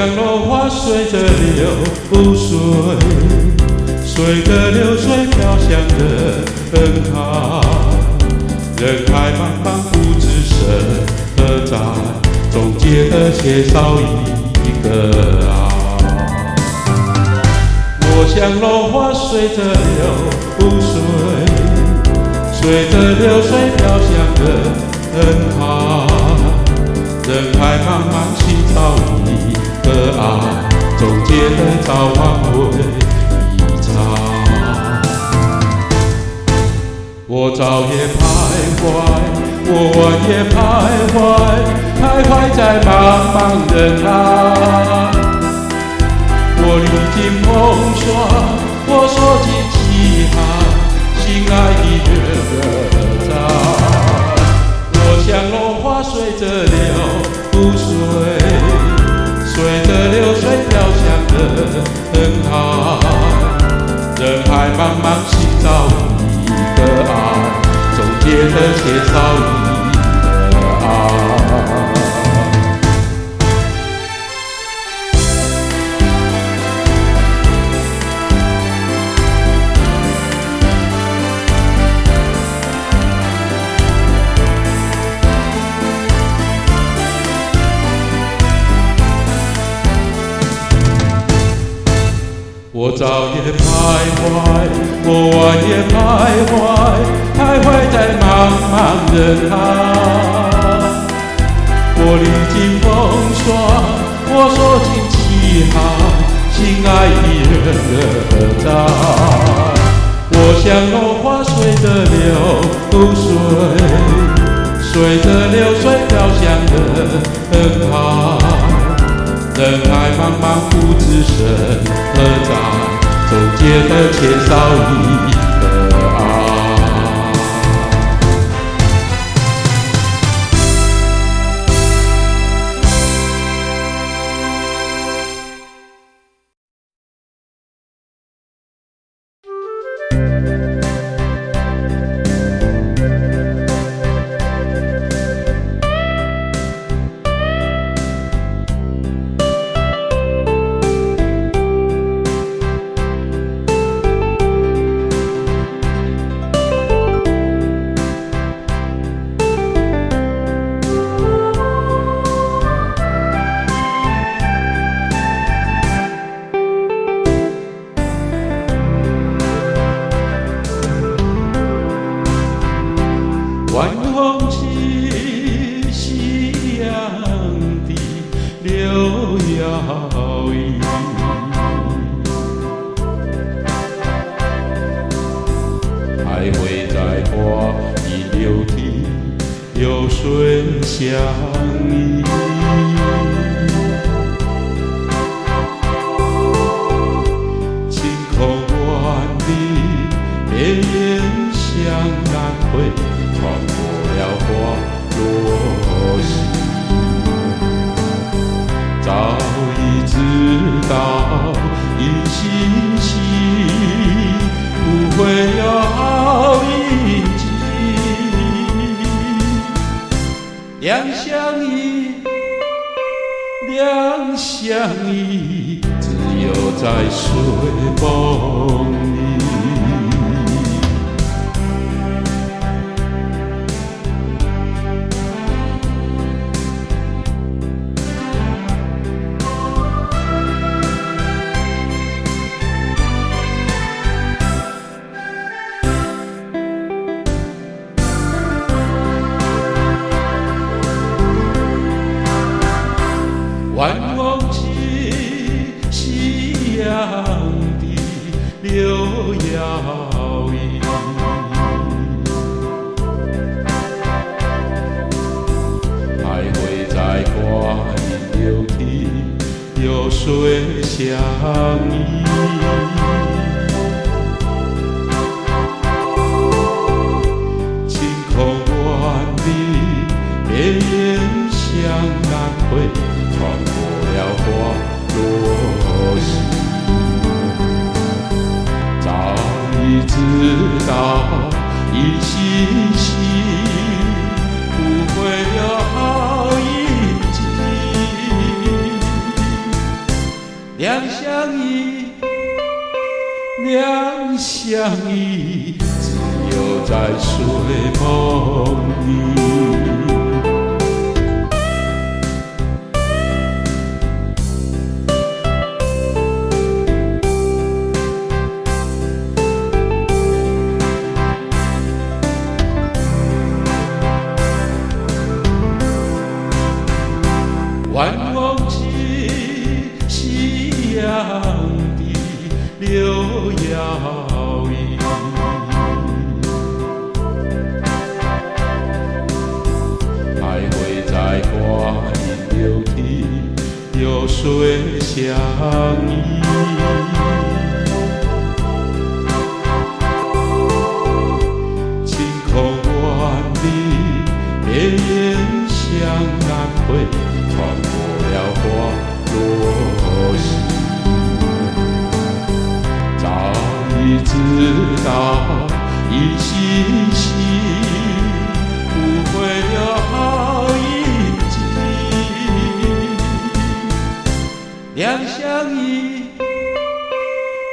像落花随着流水，随着流水飘向人海。人海茫茫不知身何在，终结的缺少一个爱。我像落花随着流水，随着流水飘向人海。人海茫茫寻找一个爱，终结的早晚会一场。我早夜徘徊，我晚夜徘徊，徘徊在茫茫人海。我历经风霜，我说尽凄寒，心爱的人在。我像落花随着流水，随着流水飘向人海。人海茫茫寻找一个爱，终结的缺少一个爱。我早夜徘徊，我晚夜徘徊，徘徊在茫茫人海。我历经风霜，我说尽凄寒，心爱的人在。我像落花随着流水，随着流水飘向人海。人海茫茫不知身何在，终结的缺少一个爱。晚风起，夕阳的柳摇曳，徘徊在花影流涕，流水相依。晴空万里，绵延向南回。穿过了花落西，早已知道一心系，不会有好印记。两相依，两相依，只有在睡梦里。晚风起，夕阳的柳摇曳，徘徊在花影流涕，流水相依。晴空万里，绵延向南回。穿过了花落西，早已知道一心系，不会有好印记。两相依，两相依，只有在睡梦里。万望起夕阳的柳摇曳，徘徊在花影流涕，流水相依。晴空万里，烈焰向南飞。穿过了花落西，早已知道一心心不会有好运气。两相依，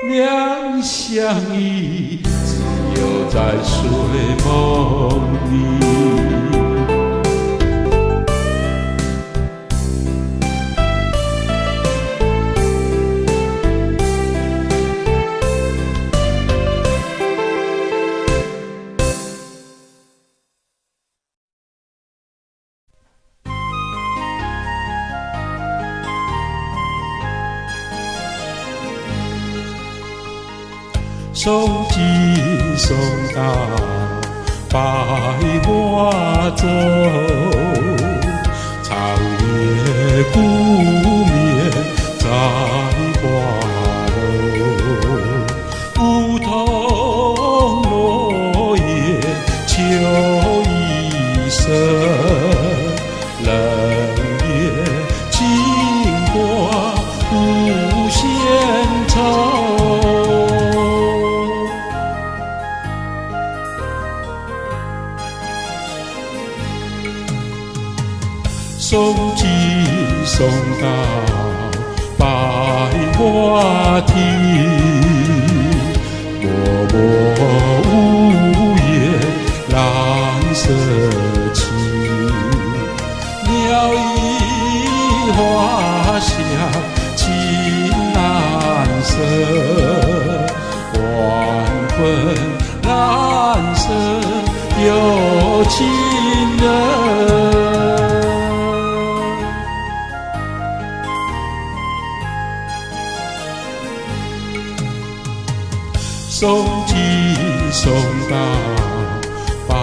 两相依，只有在睡梦里。送进送到百花洲，长夜不眠在花楼，梧桐落叶秋意深，冷月清光无限愁。送进送到百花亭，默默无言蓝色情，鸟语花香情难舍，黄昏蓝色有情人。送进送到百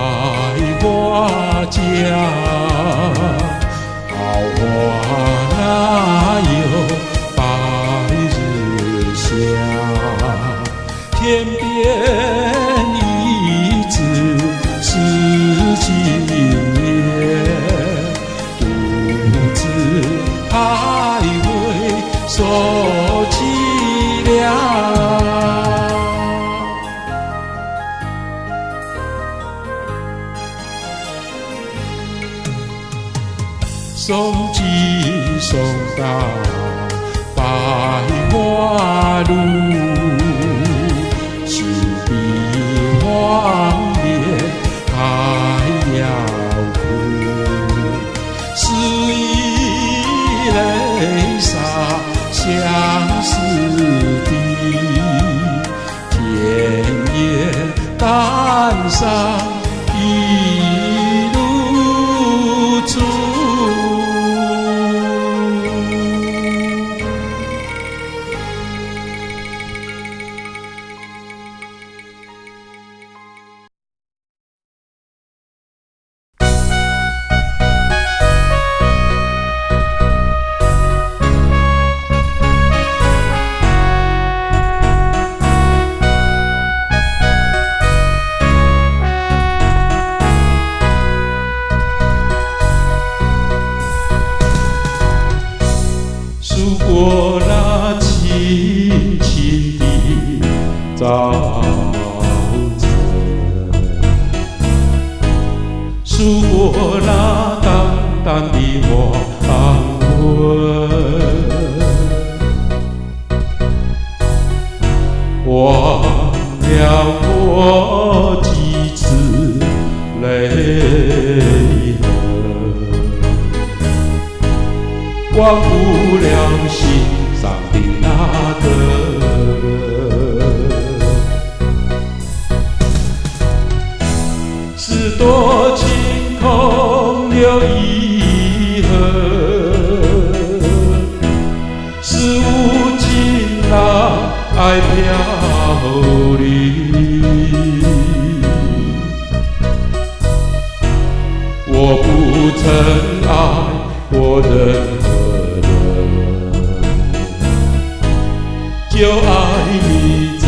花家，好花哪有白日下？天边一枝是今夜，独自徘徊受凄凉。送进送到百花路，是比荒野还要苦，是以泪洒相思地，田野淡上一路走。过那轻轻的早晨，数过那淡淡的黄昏，心上的那个人，是多情空留遗恨，是无情让爱飘零。我不曾爱过任何人，就爱你这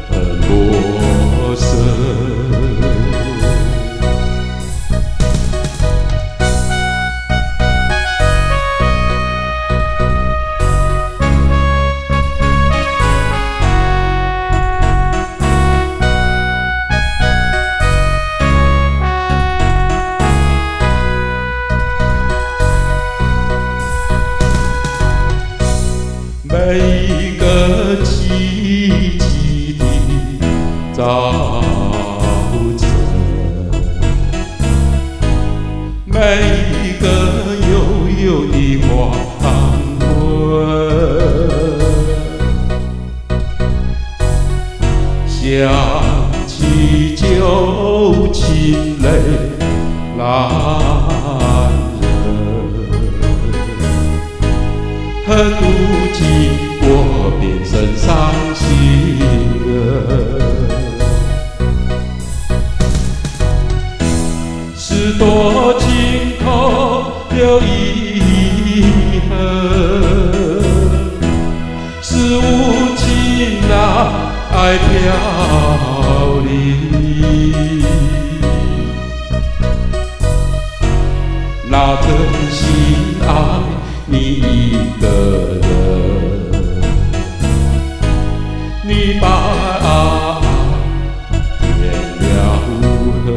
很陌生。每一个寂寂的早晨，每一个悠悠的黄昏，想起旧情泪阑人，恨不经过变成伤心人，是多情空留遗恨，是无情让爱飘零。那真心爱你一个人，你把爱填了痕。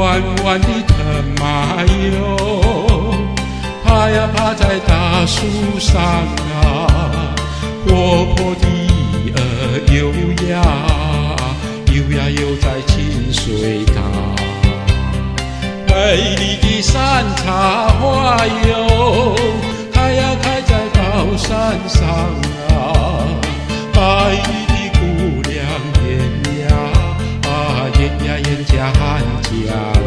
弯弯的藤蔓哟，爬呀爬在大树上啊，活泼的游呀游呀游在清水塘。美丽的山茶花哟，开呀开在高山上啊，白衣的姑娘演呀演呀演家喊家啦。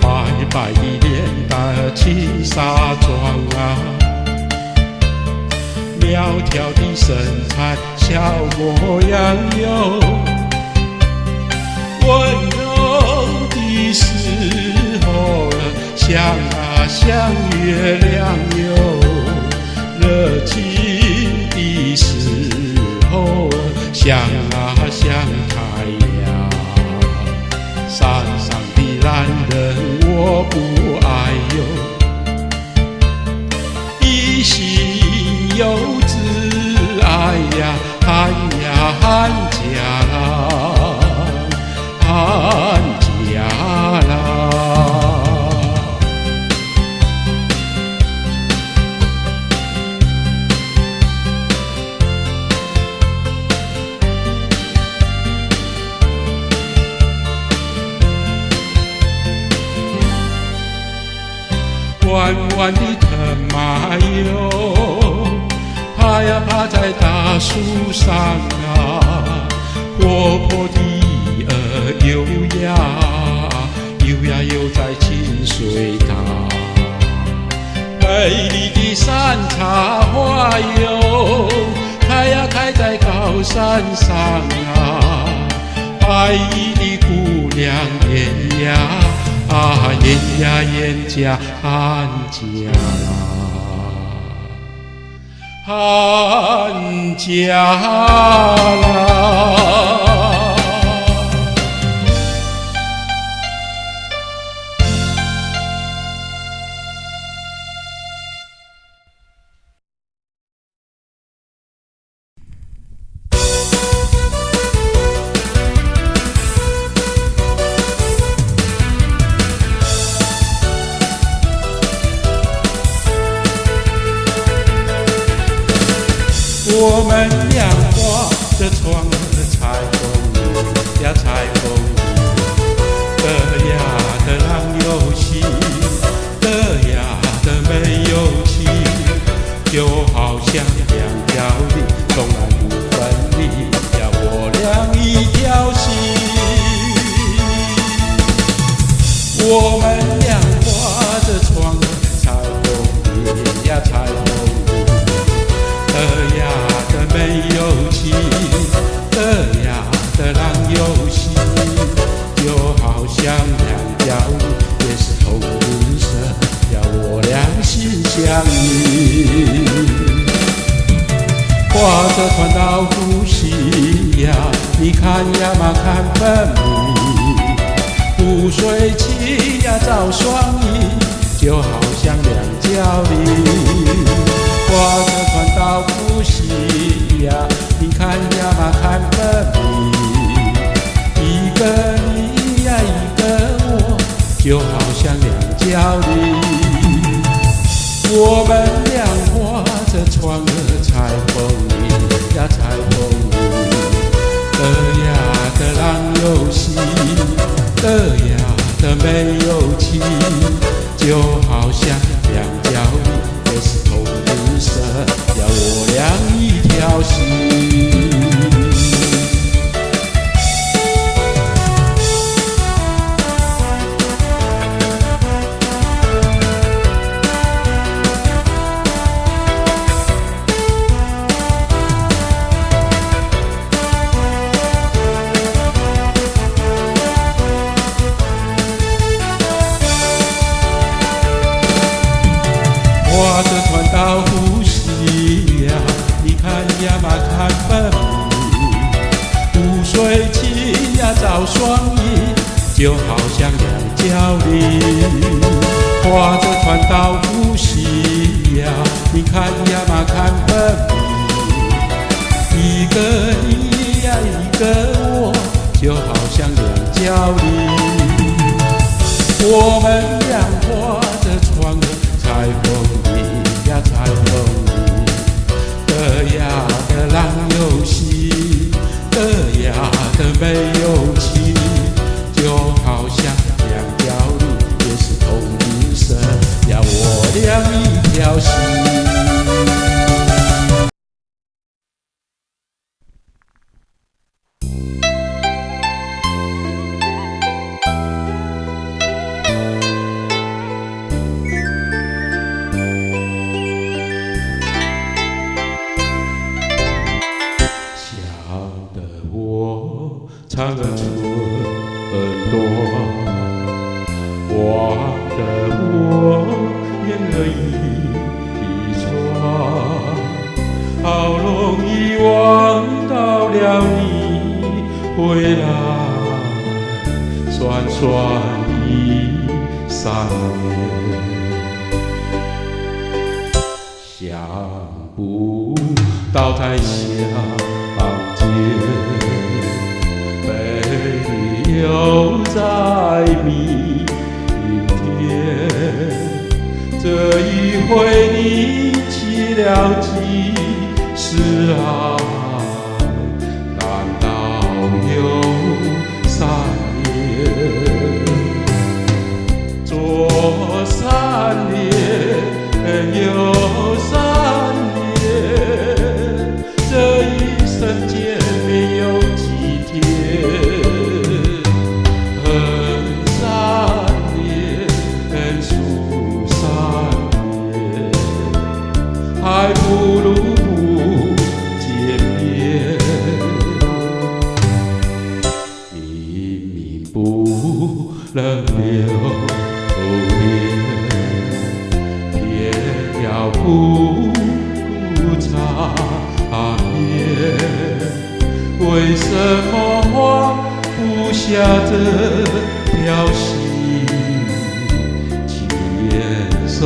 白白的脸蛋青纱妆啊，苗条的身材小模样哟，温柔的时候像啊像月亮哟，热情的时候像啊像太阳。山上的男人我不爱哟，一心有志爱呀喊呀喊家啦喊家啦。弯弯的藤蔓哟，爬呀爬在大树上啊，活泼的游呀游呀游在清水塘。美丽的山茶花哟，开呀开在高山上啊，白衣的姑娘演呀演呀演家喊家啦喊家啦。我们俩划着船儿彩虹呀彩虹的呀的浪有心，的呀的没有情，就好像两条鱼从来不分离呀，我俩一条心。我们俩划着船儿彩虹呀彩虹的呀的没有情，的呀的浪有心，就好像两条鱼也是同颜色呀，我俩心相印。划着船到呼吸呀，你看呀嘛看分明，湖水清呀照双翼，就好像两角梨。划着船到呼吸呀，你看呀嘛看分明，一个你呀一个我，就好像两角梨。我们俩划着船儿彩虹里呀彩虹里，的呀的浪有心，的呀的没有情，就好像两角鱼也是同颜色呀，我俩一条心。划着船到呼吸呀，你看呀嘛看分明，湖水清呀照双翼，就好像两角梨。划着船到呼吸呀，你看呀嘛看分明，一个你呀一个我，就好像两角梨。我们俩划着船儿彩虹里呀彩虹里，的呀的浪有心，的呀的没有情，就好像两条鱼也是同颜色呀，我俩一条心。唱得春朵，花的我演了一串，好容易望到了你回来，算算已3年，想不到太相见。又在明天，这一回你起了几时爱？难道有3年？左3年，右3年，这一生见面有几天？还不如不见面，明明不能留恋，偏要苦缠绵。为什么放不下这条心，情愿受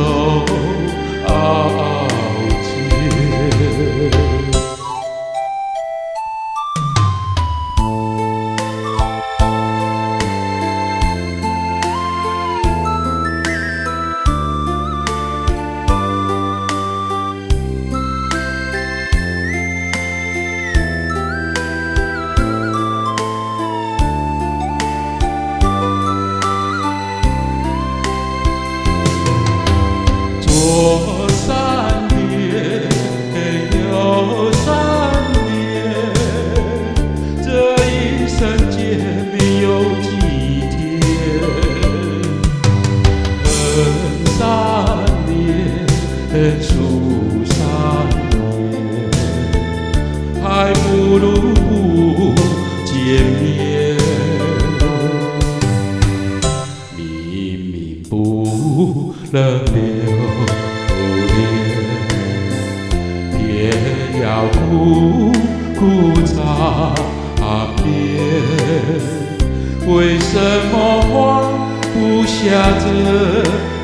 下这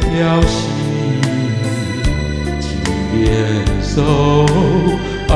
条心，情连手啊。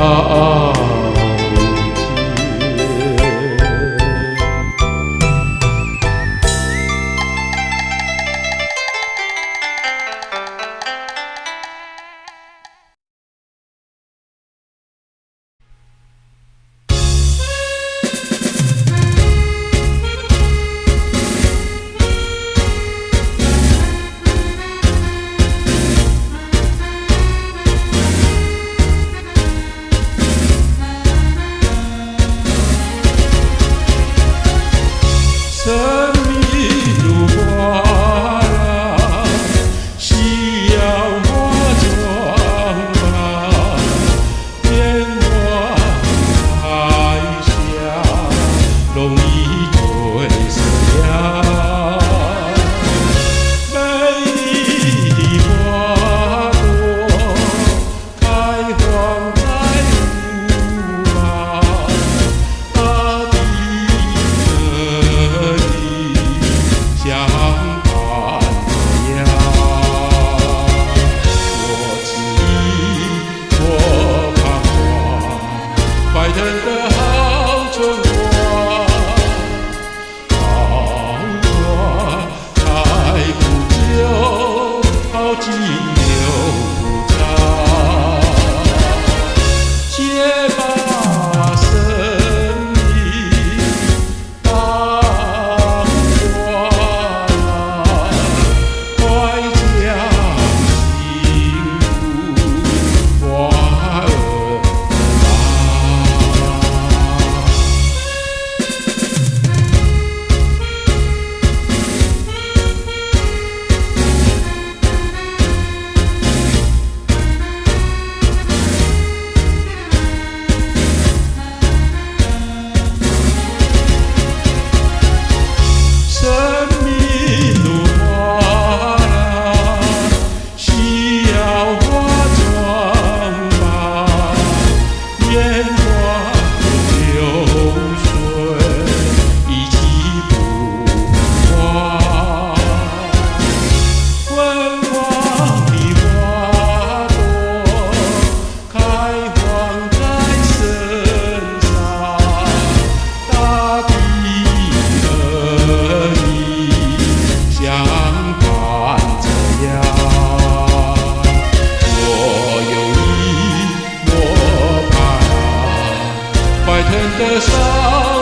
的少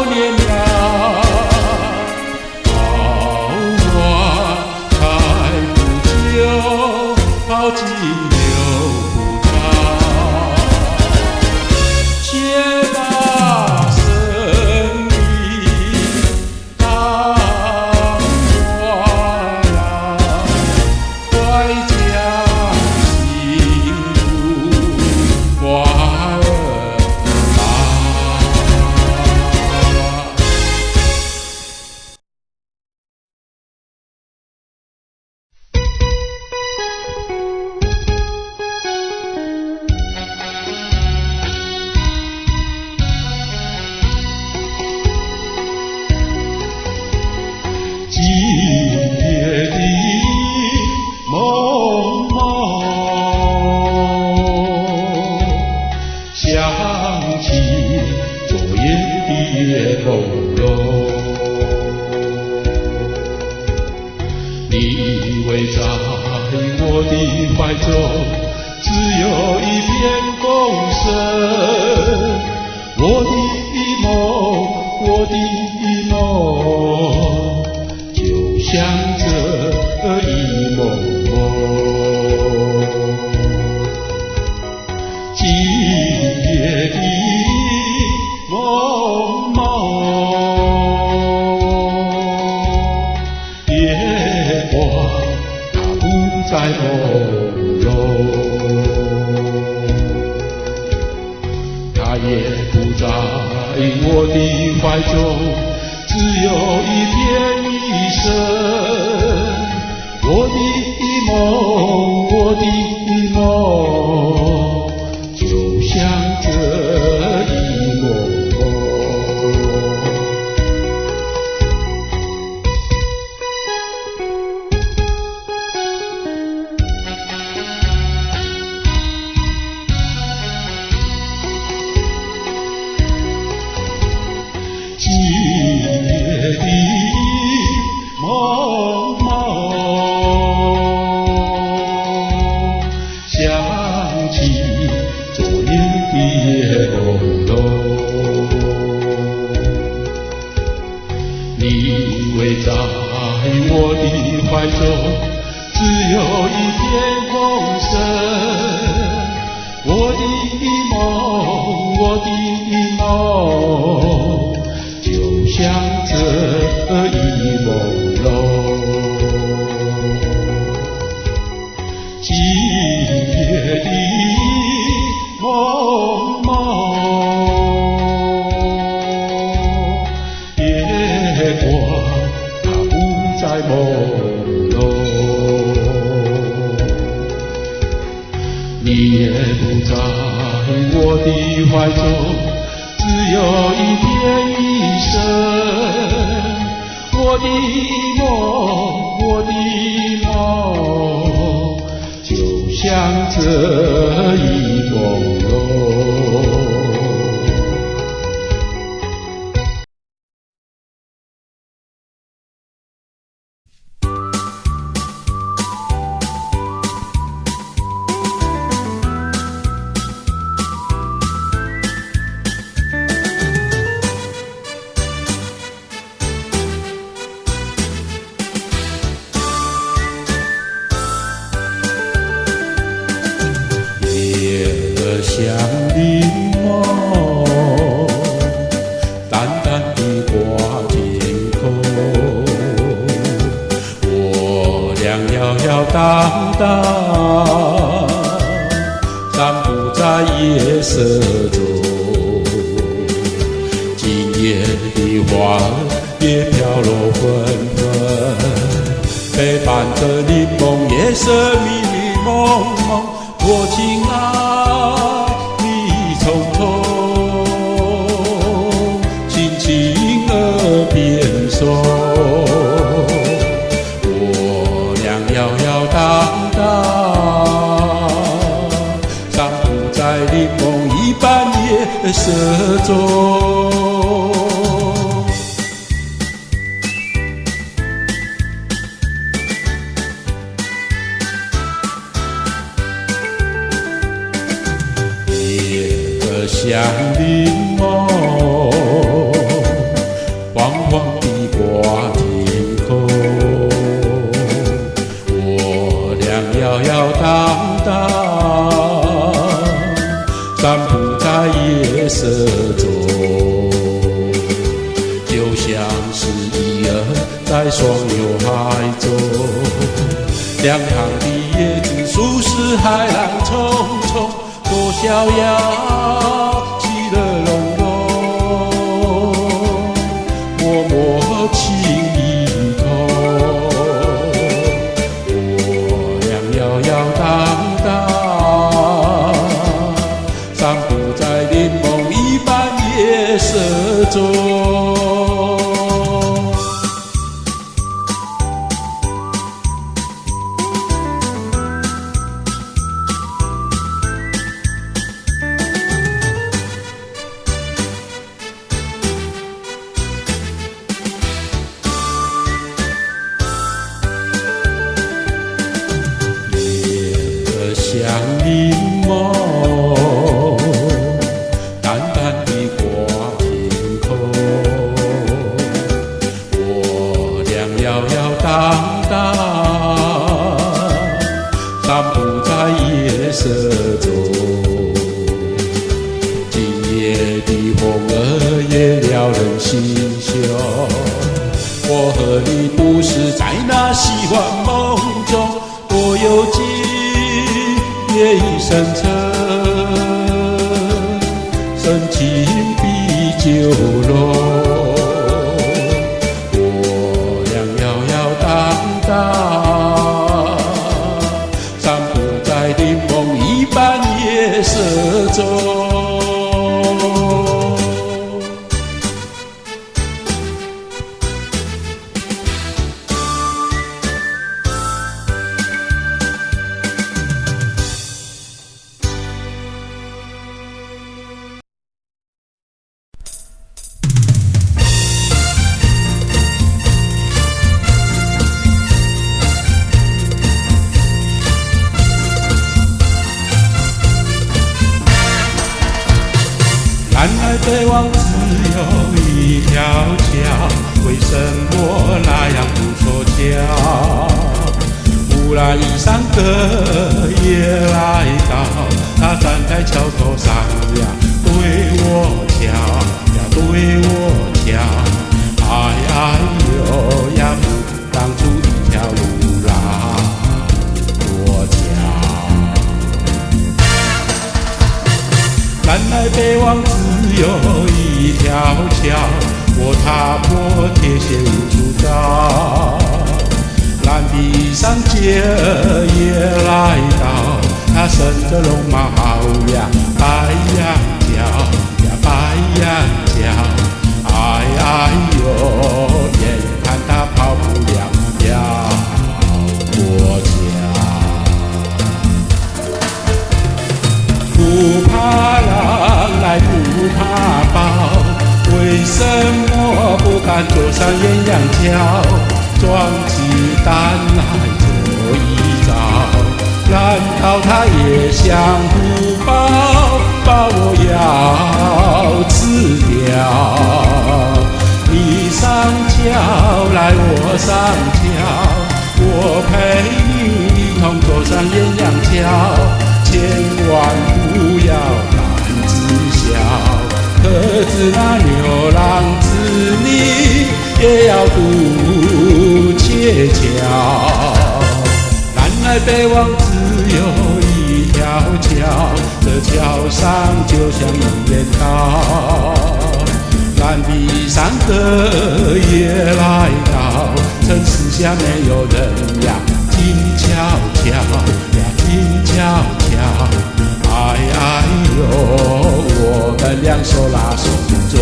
年呀，桃花开不久，抛尽留不长，且把生命当花呀，快将幸福花儿。今夜的蒙蒙，想起昨夜的夜朦胧。你偎在我的怀中，只有一片风声。我的梦，我的梦。像这一梦梦，今夜的蒙蒙，月光它不再朦胧，它也不在我的怀中。只有一片一生，我的梦，我的梦，就像这一梦梦。你偎在我的怀中，只有一片风声。我的梦，我的梦，就像这一朦胧。今夜的梦梦，夜光它不再朦胧，你也不在我的怀中，只有一片余生。我的梦，我的梦，就像这一朦胧。像柠檬，淡淡地挂天空。我俩摇摇荡荡，散步在夜色中。今夜的花也飘落纷纷，陪伴着柠檬，夜色迷迷蒙蒙。我亲爱你从头，轻轻耳边说，我俩摇摇荡荡，散步在柠檬一般夜色中。像柠檬，黄黄地挂天空。我俩摇摇荡荡，散步在夜色中，就像是鱼儿在双游海中。两旁的叶子数十海浪匆匆，多逍遥，其乐融融。默默情意通，我俩摇摇荡荡，散步在柠檬一般夜色中。像柠檬，淡淡地挂天空。我俩摇摇荡荡，散步在夜色中。今夜的风儿也撩人心胸，我和你不是在那希望梦中，多有情夜已深沉，深情比酒浓。我俩摇摇荡荡，散步在柠檬一般夜色中。然衣裳的也来到，他站在桥头上呀，对我瞧呀，对我瞧，哎哎呦呀，当初一条路让我瞧。南来北往只有一条桥，我踏破铁鞋无处找。蓝地上街儿也来到，他伸着龙毛呀，白羊角呀，白羊角，哎哎呦，眼看他跑不了要过桥。不怕狼来不怕豹，为什么不敢坐上鸳鸯桥？壮起胆来做一遭，难道他也想不饱，把我要吃掉？你上桥来，我上桥，我陪你一同坐上鸳鸯桥，千万不要胆子小，可知那牛郎织女也要渡鹊桥。南来北往只有一条桥，这桥上就像一面刀，蓝地上的也来到，城市下没有人呀，静悄悄呀，静悄悄，哎哎呦，我们俩手拉手走。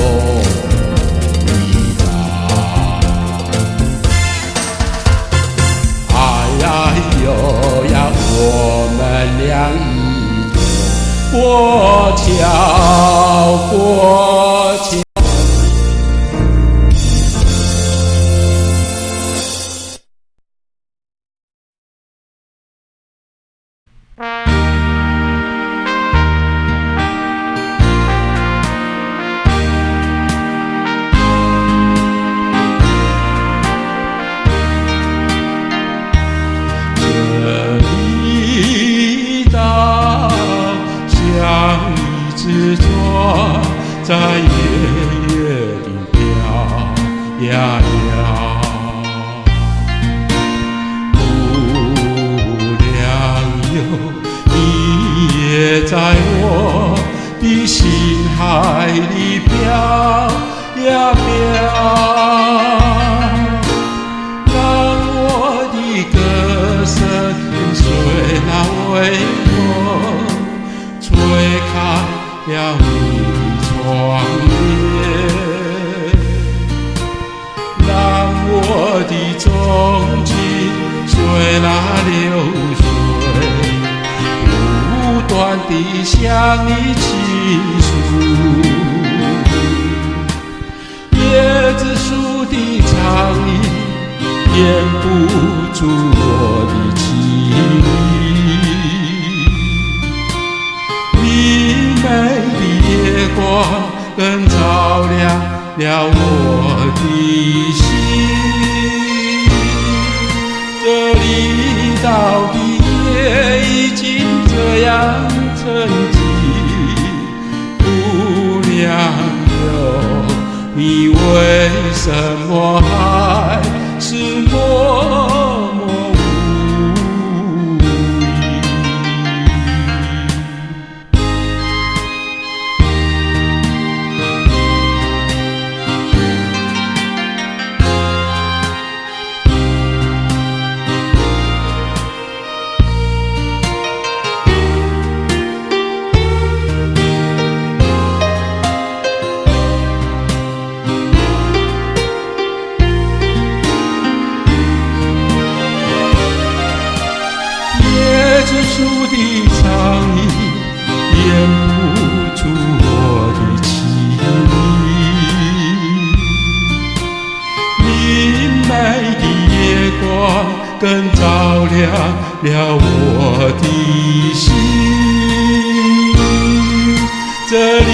哎呦呀，我们俩一同过桥，过桥。在夜夜里飘呀飘，不良友，你也在我的心海里飘呀飘，让我的歌声随那微风吹开了你窗帘，让我的钟情随那流水不断地向你倾诉。椰子树的长影掩不住我的情意，明媚的夜光更照亮了我的心。这离岛的夜已经这样沉寂，姑娘哟，你为什么还是默默无语？树的长影掩不住我的情意，明媚的夜光更照亮了我的心。这离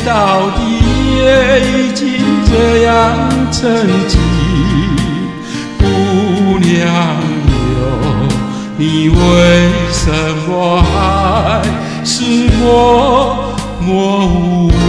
岛的夜已经这样沉寂，姑娘哟，你为什么还是默默无